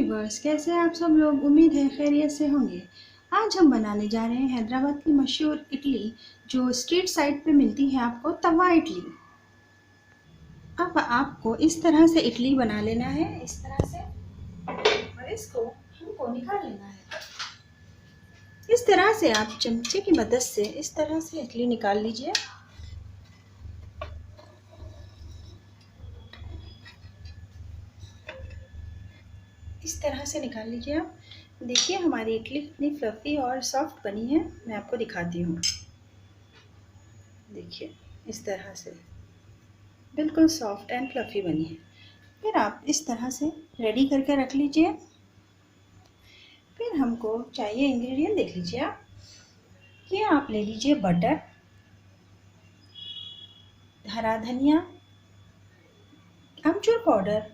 Viewers, कैसे हैं आप सब लोग। उम्मीद है खैरियत से होंगे। आज हम बनाने जा रहे हैं हैदराबाद की मशहूर इडली, जो स्ट्रीट साइड पे मिलती है आपको, तवा इडली। अब आपको इस तरह से इडली बना लेना है, इस तरह से, और इसको हमको निकाल लेना है। इस तरह से आप चमचे की मदद से इस तरह से इडली निकाल लीजिए। इस तरह से निकाल लीजिए आप। देखिए हमारी इडली कितनी फ्लफी और सॉफ्ट बनी है, मैं आपको दिखाती हूँ। देखिए इस तरह से बिल्कुल सॉफ्ट एंड फ्लफी बनी है। फिर आप इस तरह से रेडी करके रख लीजिए। फिर हमको चाहिए इंग्रेडिएंट, देख लीजिए आप। ये आप ले लीजिए बटर, हरा धनिया, अमचूर पाउडर,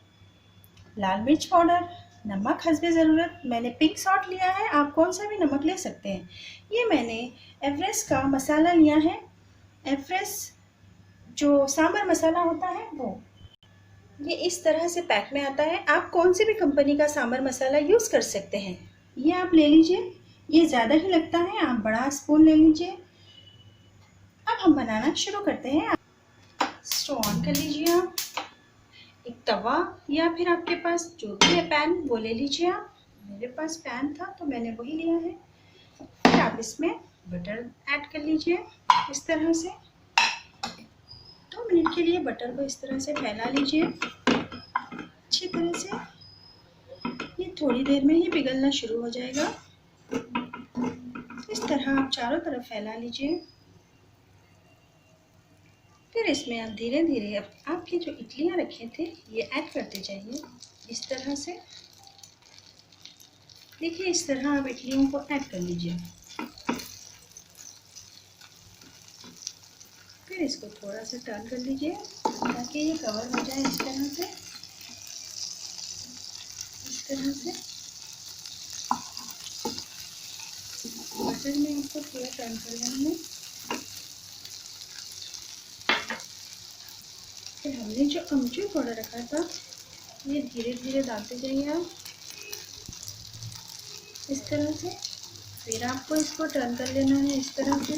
लाल मिर्च पाउडर, नमक हस्बे ज़रूरत। मैंने पिंक सॉल्ट लिया है, आप कौन सा भी नमक ले सकते हैं। ये मैंने एवरेस्ट का मसाला लिया है, एवरेस्ट जो सांभर मसाला होता है वो। ये इस तरह से पैक में आता है, आप कौन सी भी कंपनी का सांभर मसाला यूज़ कर सकते हैं। ये आप ले लीजिए, ये ज़्यादा ही लगता है, आप बड़ा स्पून ले लीजिए। अब हम बनाना शुरू करते हैं। स्टोव ऑन कर लीजिए आप। एक तवा या फिर आपके पास जो भी है पैन, वो ले लीजिए आप। मेरे पास पैन था तो मैंने वही लिया है। फिर आप इसमें बटर ऐड कर लीजिए इस तरह से। 2 मिनट के लिए बटर को इस तरह से फैला लीजिए अच्छी तरह से। ये थोड़ी देर में ही पिघलना शुरू हो जाएगा। इस तरह आप चारों तरफ फैला लीजिए। फिर इसमें आप धीरे धीरे आपके जो इडलियाँ रखे थे ये ऐड करते जाइए इस तरह से। देखिए इस तरह आप इडलियों को ऐड कर लीजिए। फिर इसको थोड़ा सा टर्न कर लीजिए ताकि ये कवर हो जाए इस तरह से, इस तरह से। बटर में आपको थोड़ा टर्न कर लेना है। फिर हमने जो अमचूर पाउडर रखा था ये धीरे धीरे डालते जाइए आप इस तरह से। फिर आपको इसको टर्न कर लेना है इस तरह से।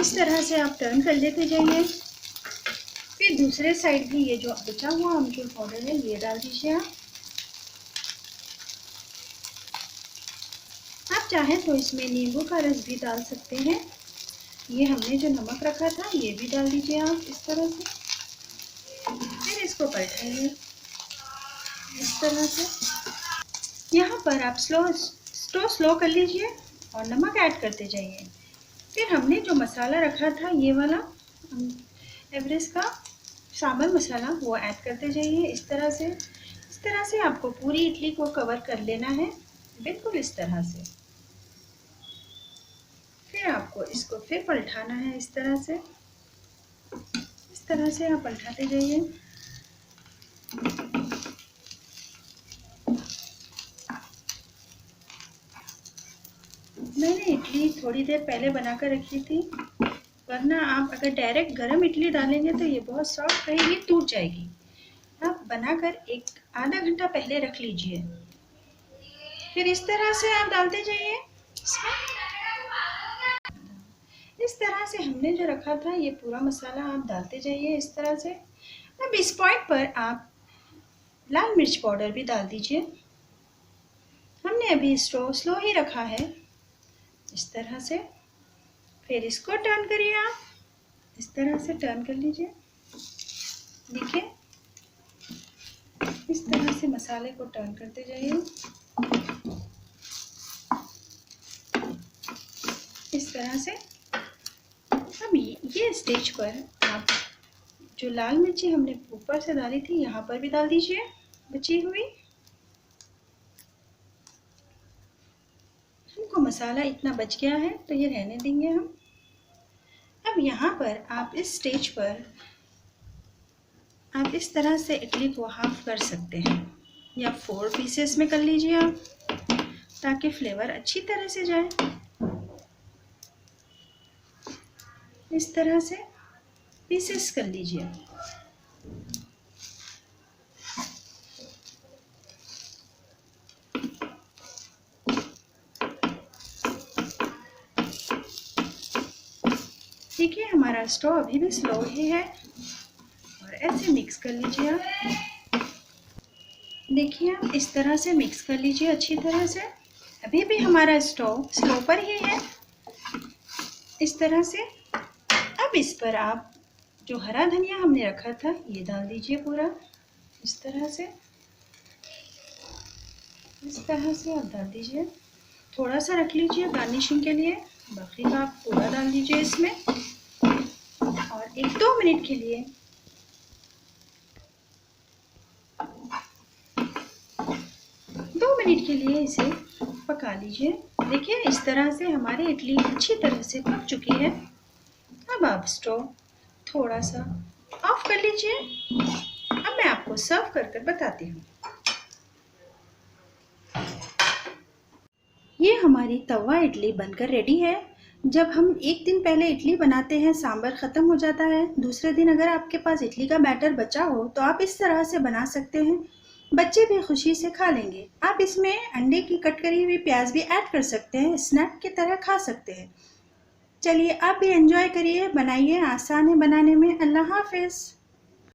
इस तरह से आप टर्न कर लेते जाइए। फिर दूसरे साइड भी ये जो बचा हुआ अमचूर पाउडर है ये डाल दीजिए आप। आप चाहें तो इसमें नींबू का रस भी डाल सकते हैं। ये हमने जो नमक रखा था ये भी डाल दीजिए आप इस तरह से। फिर इसको पलटाइए इस तरह से। यहाँ पर आप स्टोव स्लो कर लीजिए और नमक ऐड करते जाइए। फिर हमने जो मसाला रखा था ये वाला एवरेस्ट का सांभर मसाला, वो ऐड करते जाइए इस तरह से। इस तरह से आपको पूरी इडली को कवर कर लेना है, बिल्कुल इस तरह से। फिर आपको इसको फिर पलटाना है इस तरह से। इस तरह से आप पलटाते जाइए। मैंने इडली थोड़ी देर पहले बनाकर रखी थी, वरना आप अगर डायरेक्ट गरम इडली डालेंगे तो ये बहुत सॉफ्ट रहेगी, टूट जाएगी। आप बनाकर आधा घंटा पहले रख लीजिए। फिर इस तरह से आप डालते जाइए इस तरह से। हमने जो रखा था ये पूरा मसाला आप डालते जाइए इस तरह से। अब इस पॉइंट पर आप लाल मिर्च पाउडर भी डाल दीजिए। हमने अभी स्टोव स्लो ही रखा है इस तरह से। फिर इसको टर्न करिए आप इस तरह से, टर्न कर लीजिए। देखिए इस तरह से मसाले को टर्न करते जाइए इस तरह से। अब ये स्टेज पर आप जो लाल मिर्ची हमने ऊपर से डाली थी यहाँ पर भी डाल दीजिए बची हुई। हमको मसाला इतना बच गया है तो ये रहने देंगे हम। अब यहाँ पर आप इस स्टेज पर आप इस तरह से इडली को हाफ कर सकते हैं या 4 पीसेस में कर लीजिए आप, ताकि फ्लेवर अच्छी तरह से जाए। इस तरह से पीसेस कर लीजिए। देखिए हमारा स्टोव अभी भी स्लो ही है और ऐसे मिक्स कर लीजिए आप। देखिए आप इस तरह से मिक्स कर लीजिए अच्छी तरह से। अभी भी हमारा स्टोव स्लो पर ही है इस तरह से। अब इस पर आप जो हरा धनिया हमने रखा था ये डाल दीजिए पूरा इस तरह से। इस तरह से आप डाल दीजिए, थोड़ा सा रख लीजिए गार्निशिंग के लिए, बाकी का आप पूरा डाल दीजिए इसमें। और 1-2 मिनट के लिए इसे पका लीजिए। देखिए इस तरह से हमारी इडली अच्छी तरह से पक चुकी है। अब आप स्टोव थोड़ा सा ऑफ कर लीजिए। अब मैं आपको सर्व कर बताती हूँ। ये हमारी तवा इडली बनकर रेडी है। जब हम एक दिन पहले इडली बनाते हैं सांभर ख़त्म हो जाता है, दूसरे दिन अगर आपके पास इडली का बैटर बचा हो तो आप इस तरह से बना सकते हैं, बच्चे भी खुशी से खा लेंगे। आप इसमें अंडे की कट करी हुई प्याज भी ऐड कर सकते हैं, स्नैक की तरह खा सकते हैं। चलिए आप भी एंजॉय करिए, बनाइए, आसान है बनाने में। अल्लाह हाफिज़।